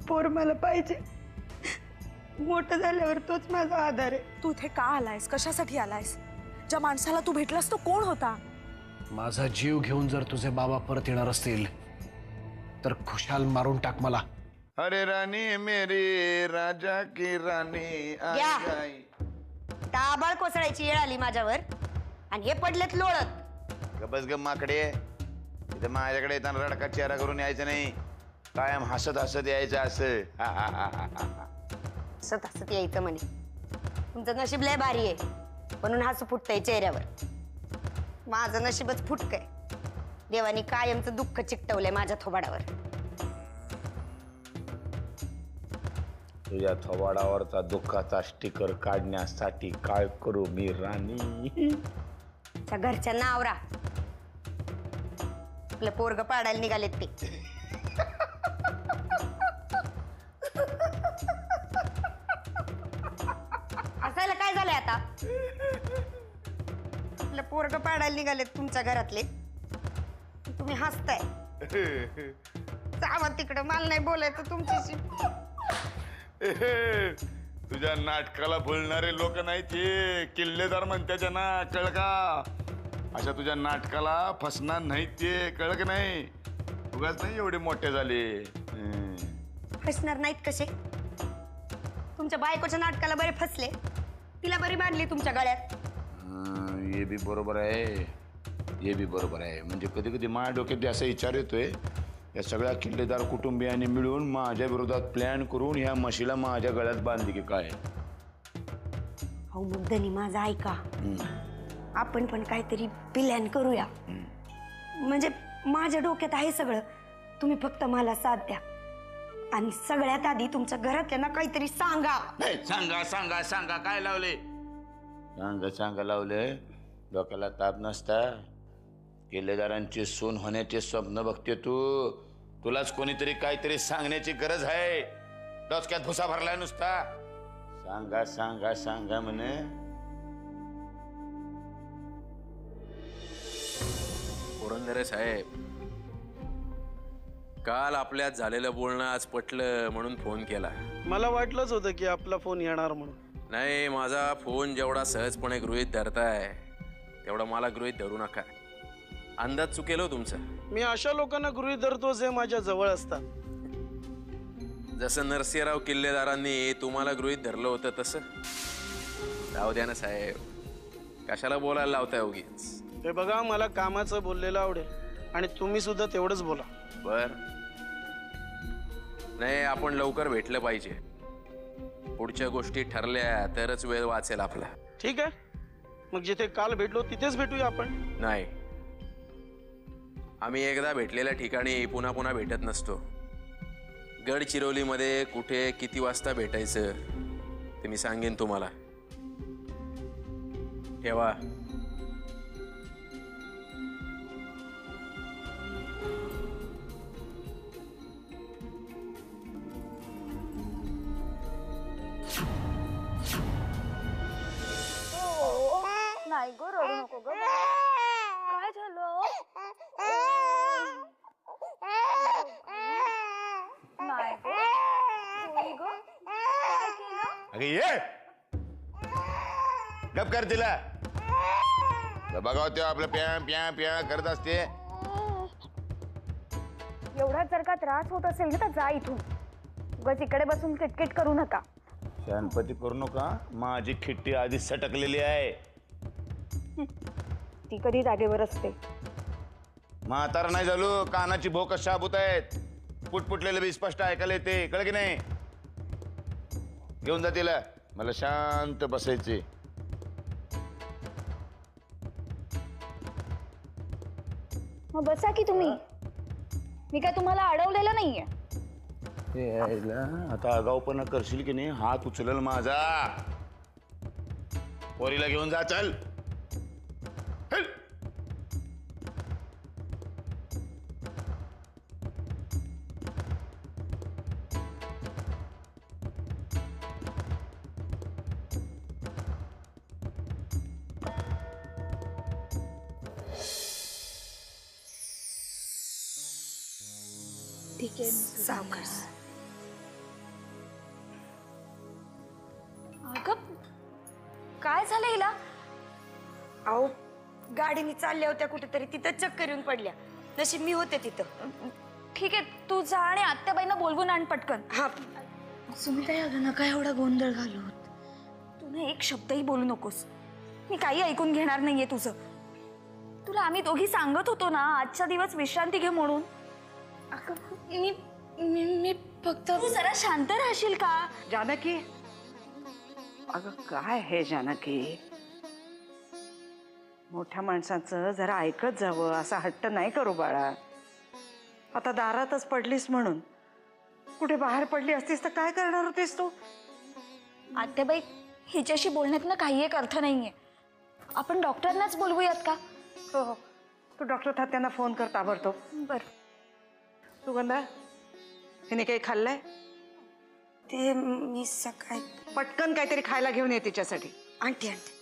पोर मला पाहिजे. मोठं झाल्यावर तोच माझा आधार आहे. तू इथे का आलायस? कशासाठी आलायस? ज्या माणसाला तू भेटलास तो कोण होता? माझा जीव घेऊन जर तुझे बाबा परत येणार असतील तर खुशाल मारून टाक मला. अरे राणी मेरी राजा की राणी आई. ताबळ कोसळायची वेळ आली माझ्यावर आणि हे पडलेत लोळत. गबस ग माकडे, इथे माझ्याकडे येताना रडका चेहरा करून यायचं नाही, कायम हसत हसत यायचं असं. हसत हसत यायचं म्हणे. तुमचं नशीब लय भारी आहे म्हणून हसू फुटतंय चेहऱ्यावर. माझं नशीबच फुटकंय. देवानी कायमचं दुःख चिकटवलंय माझ्या थोबाडावर. तुझ्या थोबाडावरचा दुःखाचा स्टिकर काढण्यासाठी काय करू मी राणी? त्या घरच्यांना आवरा. आपलं पोरग पाडायला निघालेत ते. हसायला काय झालंय आता? आपलं पोरग पाडायला निघालेत तुमच्या घरातले, तुम्ही हसताय. जावा तिकडं, मला नाही बोलायचं तुमच्याशी. तुझ्या नाटकाला बोलणारे लोक नाही ते किल्लेदार म्हणत्याच्या ना, कळ का? अशा तुझ्या नाटकाला फसणार नाही ते, कळ का नाही? उगाच नाही एवढे मोठे झाले. फसणार नाहीत कसे? तुमच्या बायकोच्या नाटकाला बरे फसले, तिला बरी बांधली तुमच्या गळ्यात. हे बी बरोबर आहे, हे बी बरोबर आहे. म्हणजे कधी कधी माझ्या डोक्यात असा विचार येतोय, या सगळ्या किल्लेदार कुटुंबियांनी मिळून माझ्या विरोधात प्लॅन करून ह्या म्हशीला माझ्या गळ्यात बांधली की काय? हो मुद्दनी माझा ऐका, आपण पण काहीतरी प्लॅन करूया. म्हणजे माझ्या डोक्यात आहे सगळं, तुम्ही फक्त मला साथ द्या. आणि सगळ्यात आधी तुमच्या घरातल्यांना काहीतरी सांगा. सांगा सांगा सांगा काय लावले? सांगा सांगा लावले? डोक्याला ताप नसता. किल्लेदारांची सून होण्याचे स्वप्न बघते तू. तुलाच कोणीतरी काहीतरी सांगण्याची गरज आहे. डोक्यात भुसा भरलाय नुसता. सांगा सांगा सांगा म्हणे. पुरंदरे साहेब, काल आपल्यात झालेलं बोलणं आज पटलं म्हणून फोन केला. मला वाटलंच होतं की आपला फोन येणार म्हणून. नाही, माझा फोन जेवढा सहजपणे गृहीत धरताय तेवढा मला गृहीत धरू नका. अंदाज चुकेल हो तुमचा. मी अशा लोकांना गृहीत धरतो जे माझ्या जवळ असतात. जसं नरसिंहराव किल्लेदारांनी तुम्हाला गृहीत धरलं होतं तसं. राहू द्या ना साहेब, कशाला बोलायला लावताय उगीच. हे बघा, मला कामाचं बोललेलं आवडेल आणि तुम्ही सुद्धा तेवढंच बोला. बर, नाही आपण लवकर भेटलं पाहिजे. पुढच्या गोष्टी ठरल्या तरच वेळ वाचेल आपला. ठीक आहे, मग जिथे काल भेटलो तिथेच भेटूया आपण. नाही, आम्ही एकदा भेटलेल्या ठिकाणी पुन्हा पुन्हा भेटत नसतो. गडचिरोलीमध्ये कुठे किती वाजता भेटायचं ते मी सांगेन तुम्हाला. ठेवा. नाही गो, रडू नको ग. काय झालं? नाही ग, काय केलं? अगे ये गप कर तिला. बघा तेव्हा आपलं प्या प्या प्या करत असते. एवढा जर का त्रास होत असेल ना तर जा इथून. उगाच इकडे बसून किटकिट करू नका. शानपती करू नका. माझी खिट्टी आधी सटकलेली आहे. ती कधी जागेवर असते. म्हातारा नाही झालो, कानाची भोक शाबूत आहेत. पुटपुटलेलं बी स्पष्ट ऐकायला येते, कळ की नाही? घेऊन जा तिला. मला शांत बसायचे. मग बसा की तुम्ही. मी काय तुम्हाला अडवलेलं नाहीये. आता आगाऊपणा करशील की नाही हात उचलेल माझा. पोरीला घेऊन जा, चल. ठीक आहे, सावकाश. काय झालं हिला? अहो गाडीने चालल्या होत्या कुठेतरी, तिथं चक्कर येऊन पडल्या. नशीब मी होते तिथं. ठीक आहे, तू जा आणि आत्याबाईंना बोलवून आण पटकन. हा. सुमिता अगं नका एवढा गोंधळ घालू. तू ना एक शब्दही बोलू नकोस. मी काही ऐकून घेणार नाहीये तुझं. तुला आम्ही दोघी सांगत होतो ना आजचा दिवस विश्रांती घे म्हणून. मी मी मी फक्त तू जरा शांत राहशील का? जानकी, अगं काय हे जानकी, मोठ्या माणसाचं जरा ऐकत जावं, असा हट्ट नाही करू बाळा. आता दारातच पडलीस म्हणून, कुठे बाहेर पडली असतीस तर काय करणार होतीस तू? आत्याबाई, हिच्याशी बोलण्यात ना काही एक अर्थ नाहीये. आपण डॉक्टरांनाच बोलवूयात का? हो हो, तू डॉक्टर तात्यांना फोन कर ताबडतोब. बर. सुगंधा, हिने काही खाल्लंय? ते मी सकाळी पटकन काहीतरी खायला घेऊन ये तिच्यासाठी. आणते आणते.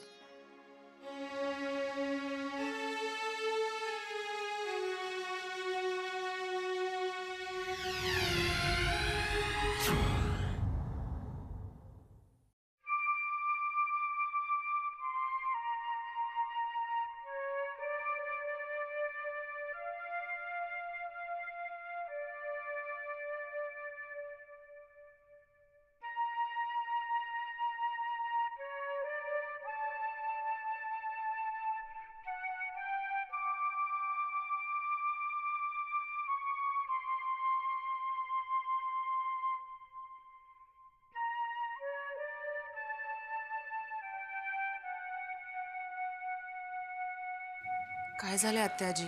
काय झाले आत्याजी?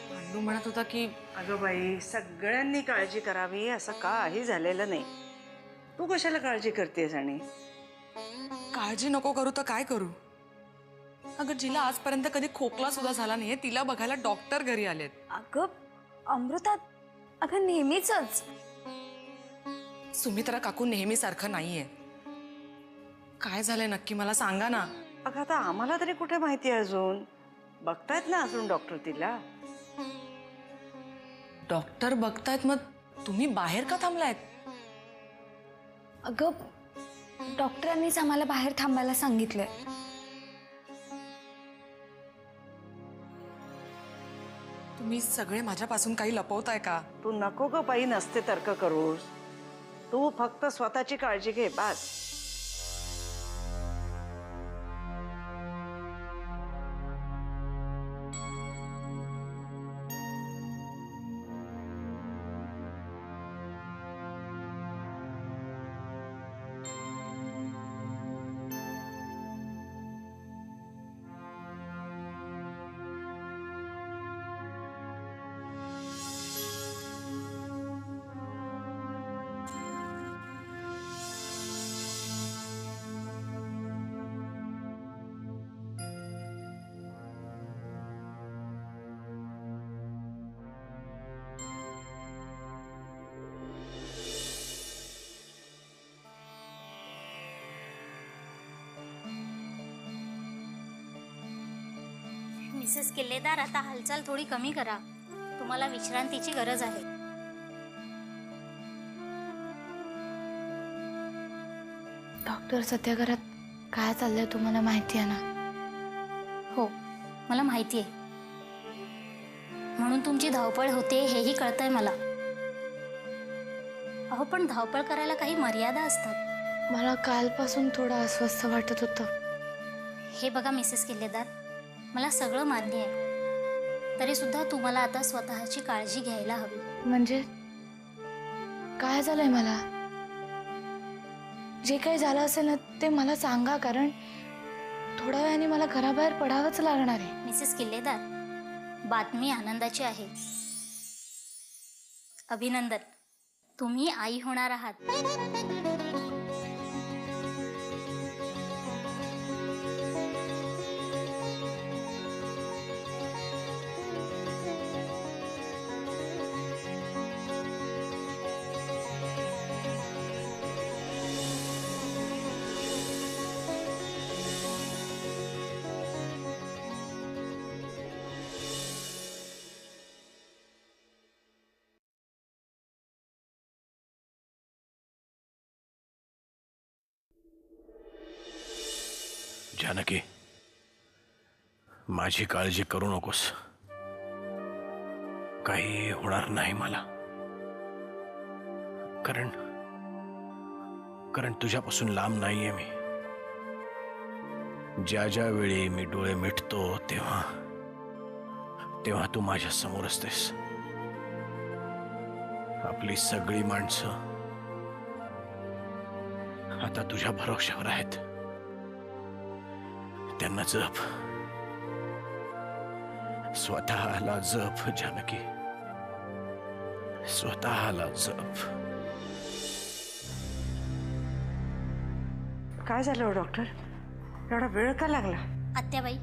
पांडू म्हणत होता की अगं बाई, सगळ्यांनी काळजी करावी असं काही झालेलं नाही. तू कशाला काळजी करतेस? आणि काळजी नको करू तर काय करू? अगं जिला आजपर्यंत कधी खोकला सुद्धा झाला नाहीये तिला बघायला डॉक्टर घरी आलेत. अगं अमृता, अगं नेहमीच सुमित्रा काकू नेहमी सारखं नाहीये. काय झालंय नक्की मला सांगा ना. अगं आता आम्हाला तरी कुठे माहिती आहे अजून. बघतायत ना अजून डॉक्टर तिला. डॉक्टर बघतायत मग तुम्ही बाहेर का थांबलायत? अगं डॉक्टरांनीच आम्हाला बाहेर थांबायला सांगितलंय. तुम्ही सगळे माझ्यापासून काही लपवताय का? तू नको ग बाई नसते तर्क करूस. तू फक्त स्वतःची काळजी घे बस. मिसेस किल्लेदार, आता हालचाल थोडी कमी करा. तुम्हाला विश्रांतीची गरज आहे. डॉक्टर सध्या घरात काय चाललंय तुम्हाला माहिती आहे ना? हो, मला माहिती आहे. म्हणून तुमची धावपळ होते हेही कळतंय मला. अहो, पण धावपळ करायला काही मर्यादा असतात. मला कालपासून थोडं अस्वस्थ वाटत होतं. हे बघा मिसेस किल्लेदार, मला सगळं मान्य आहे. तरी सुद्धा तुम्हाला आता स्वतःची काळजी घ्यायला हवी. म्हणजे काय झालंय मला? जे काही झालं असेल ना ते मला सांगा, कारण थोड्या वेळाने मला घराबाहेर पडावंच लागणार आहे. मिसेस किल्लेदार, बातमी आनंदाची आहे. अभिनंदन, तुम्ही आई होणार आहात. जानकी, माझी काळजी करू नकोस. काही होणार नाही मला. कारण कारण तुझ्यापासून लांब नाहीये मी. ज्या ज्या वेळी मी डोळे मिटतो तेव्हा तेव्हा तू माझ्या समोर असतेस. आपली सगळी माणसं आता तुझ्या भरोश्यावर आहेत. त्यांना जप, स्वतःला जप जानकी, स्वतःला जप. काय झालं हो डॉक्टर? एवढा वेळ का लागला? आत्याबाई,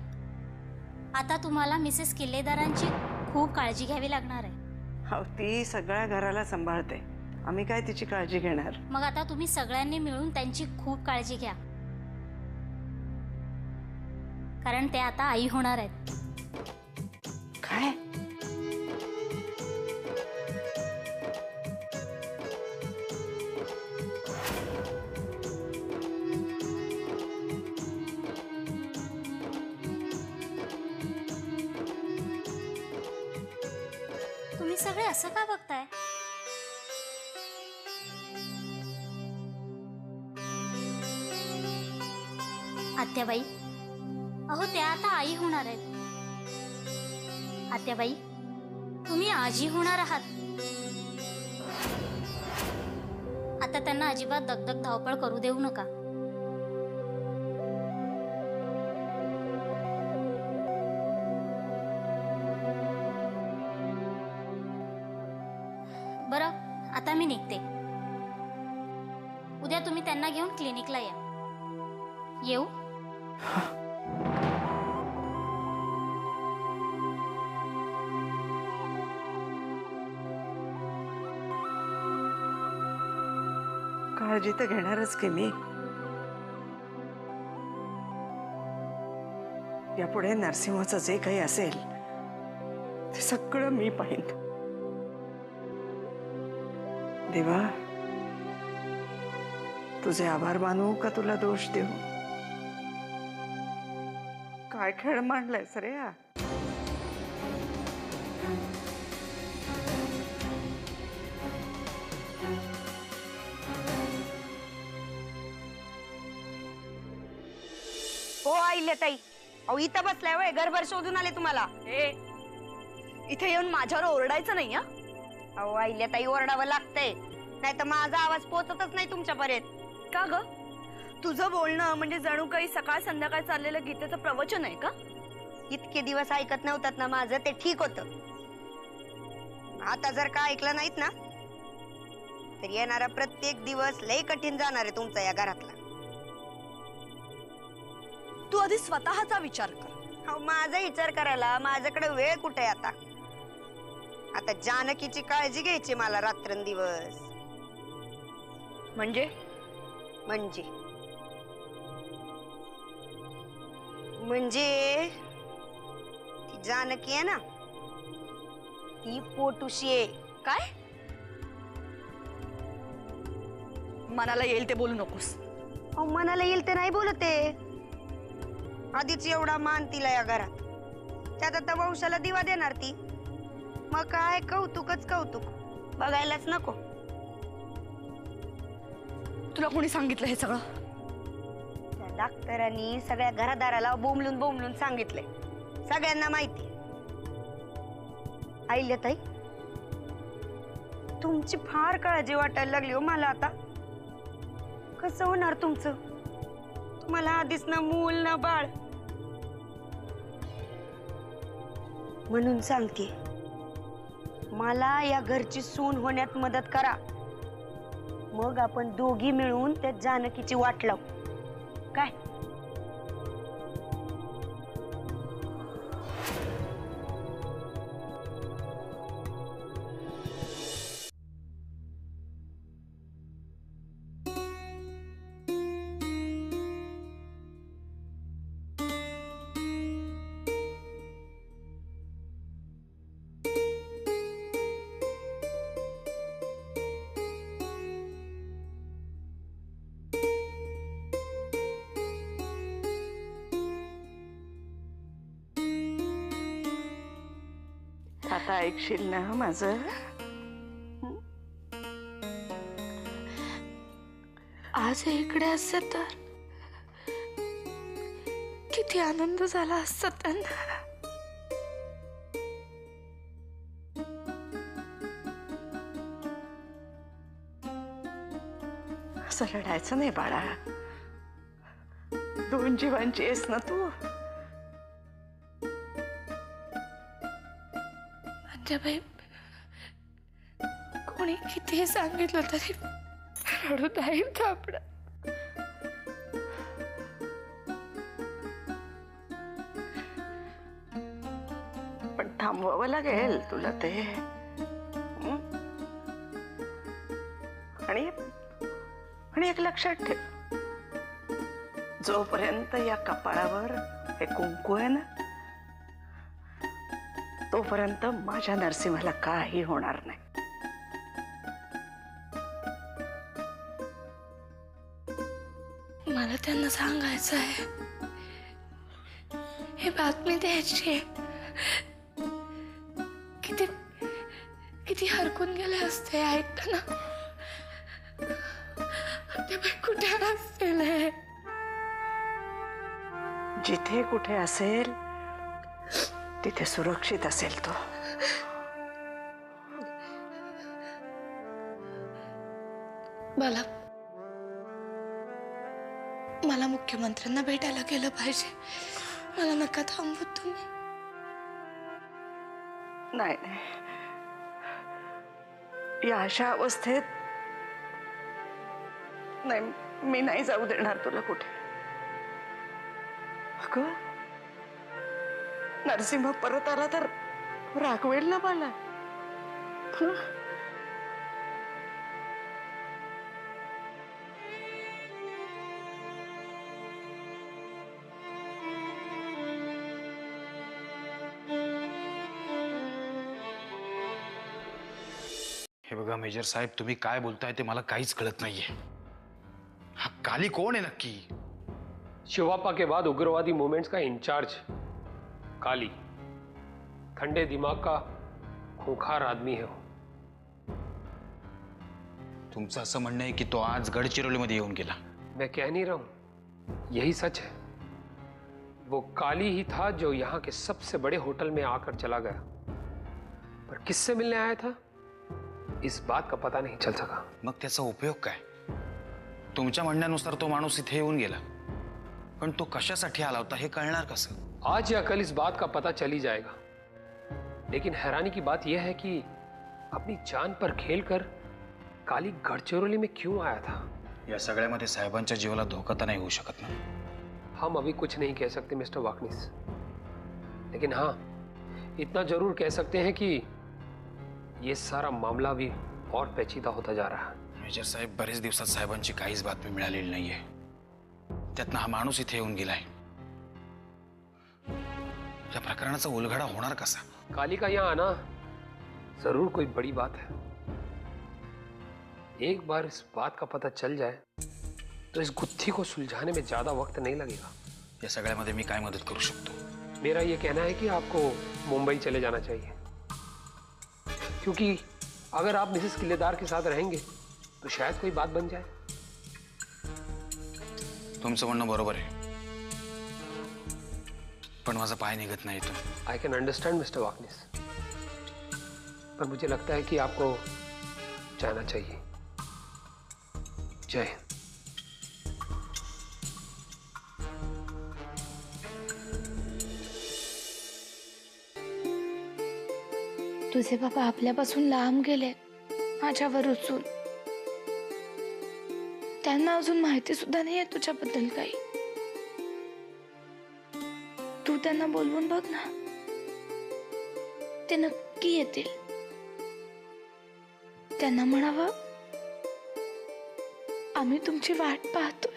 आता तुम्हाला मिसेस किल्लेदारांची खूप काळजी घ्यावी लागणार आहे. हो, ती सगळ्या घराला सांभाळते. आम्ही काय तिची काळजी घेणार? मग आता तुम्ही सगळ्यांनी मिळून त्यांची खूप काळजी घ्या, कारण ते आता आई होणार आहेत. काय? तुम्ही सगळे असं का बघताय? आत्याबाई, अहो त्या आता आई होणार आहेत. आत्याबाई, तुम्ही आजी होणार आहात. आता त्यांना अजिबात दगदग धावपळ करू देऊ नका. बरं, आता मी निघते. उद्या तुम्ही त्यांना घेऊन क्लिनिकला या. येऊ? काळजी तर घेणारच की मी. यापुढे नरसिंहाचं जे काही असेल ते सगळं मी पाहिन. देवा, तुझे आभार मानू का तुला दोष देऊ? काय खेळ मांडलाय सर या? हो आईल्याताई, अहो इथं बसलाय वय, घरभर शोधून आले तुम्हाला. इथे येऊन माझ्यावर ओरडायचं नाही. अहो आईल्याताई, ओरडावं लागतंय, नाही तर माझा आवाज पोहोचतच नाही तुमच्यापर्यंत. का ग? तुझं बोलणं म्हणजे जणू काही सकाळ संध्याकाळ चाललेलं गीतेचं प्रवचन आहे का? इतके दिवस ऐकत नव्हतात ना माझं, ते ठीक होतं. आता जर का ऐकलं नाहीत ना तर येणारा प्रत्येक दिवस लय कठीण जाणार आहे तुमचा या घरातला. तू आधी स्वतःचा विचार कर. अहो माझा विचार करायला माझ्याकडे वेळ कुठे आहे आता? आता जानकीची काळजी घ्यायची मला रात्रंदिवस. म्हणजे म्हणजे ती जानकी आहे ना, ती पोटुशी आहे. काय? मनाला येईल ते बोलू नकोस. अहो मनाला येईल ते नाही बोलते. आधीच एवढा मान तिला या घरात, त्यात आता वंशाला दिवा देणार ती. मग काय कौतुकच कौतुक, बघायलाच नको. तुला कोणी सांगितलं हे सगळं? त्या डॉक्टरांनी सगळ्या घरादाराला बोंबलून बोंबलून सांगितलंय, सगळ्यांना माहिती. आईल्याताई, तुमची फार काळजी वाटायला लागली हो मला आता. कसं होणार तुमचं? तुम्हाला आधीच ना मूल ना बाळ. म्हणून सांगते, मला या घरची सून होण्यात मदत करा. मग आपण दोघी मिळून त्या जानकीची वाट लावू. काय? आता ऐकशील ना माझं? आज इकडे असते तर किती आनंद झाला असता त्यांना. असं रडायचं नाही बाळा. 2 जीवांची आहेस ना तू. बाई, कोणी किती सांगितलं तरी रडू नाही थांबणार. पण थांबवावं लागेल तुला ते. हं? आणि एक लक्षात ठेव, जोपर्यंत या कपाळावर हे कुंकू आहे ना, तोपर्यंत माझ्या नरसिंहाला काही होणार नाही. मला त्यांना सांगायचं आहे, हे बातमी द्यायची आहे. किती किती हरकून गेले असते ऐकताना. ते बाई कुठे असतील हे? जिथे कुठे असेल तिथे सुरक्षित असेल तो. मला मुख्यमंत्र्यांना भेटायला गेलं पाहिजे. मला नका थांबवू तुम्ही. नाही, या अशा अवस्थेत नाही, मी नाही जाऊ देणार तुला कुठे. अगं, नरसिंह परत आला तर रागवेल ना मला. हे बघा मेजर साहेब, तुम्ही काय बोलताय ते मला काहीच कळत नाहीये. हा काली कोण आहे नक्की? शिवापा के बाद उग्रवादी मूवमेंट्स का इंचार्ज काली, ठंडे दिमाग का खूंखार आदमी है वो. तुमचं असं म्हणणं आहे की तो आज गडचिरोलीमध्ये येऊन गेला? मैं कह नहीं रहा हूं, यही सच है. वो काली ही था जो यहाँ के सबसे बड़े होटल में आकर चला गया, पर किससे मिलने आया था इस बात का पता नहीं चल सका. मग त्याचा उपयोग काय? तुमच्या म्हणण्यानुसार तो माणूस इथे येऊन गेला, पण तो कशासाठी आला होता हे कळणार कसं? आज या कल इस बात का पता चल ही जाएगा. लेकिन हैरानी की बात यह है कि अपनी जान पर खेलकर काली गडचिरोली में क्यों आया था? या सगळ्यामध्ये साहेबांच्या जीवाला धोका तर नाही होऊ शकत ना? हम अभी कुछ नहीं कह सकते मिस्टर वाकनीस, लेकिन हाँ इतना जरूर कह सकते हैं कि ये सारा मामला भी और पेचीदा होता जा रहा है. मेजर साहेब, बरेच दिवसात साहेबांची काहीच बातमी मिळालेली नाहीये. त्यातनं हा माणूस इथे येऊन गेलाय. या प्रकरणाचा उलगडा होणार कसा? काली का यहाँ आना जरूर कोई बड़ी बात है. एक बार इस बात का पता चल जाए तो इस गुत्थी को सुलझाने में ज्यादा वक्त नहीं लगेगा. या सगळ्यामध्ये मी काय मदत करू शकतो? मेरा ये कहना है कि आपको मुंबई चले जाना चाहिए, क्योंकि अगर आप मिसेस किल्लेदार के साथ रहेंगे तो शायद कोई बात बन जाए. तुमचं म्हणणं बरोबर आहे, पण माझा पाय निघत नाही इथून. I can understand mister Waknis, पर मुझे लगता है कि आपको जाना चाहिए. जय हिंद. तुझे बाबा आपल्यापासून लांब गेले, माझ्यावर रुसून. त्यांना अजून माहिती सुद्धा नाहीये तुझ्याबद्दल काही. तू त्यांना बोलवून बघ ना, ते नक्की येतील. त्यांना म्हणावं, आम्ही तुमची वाट पाहतो.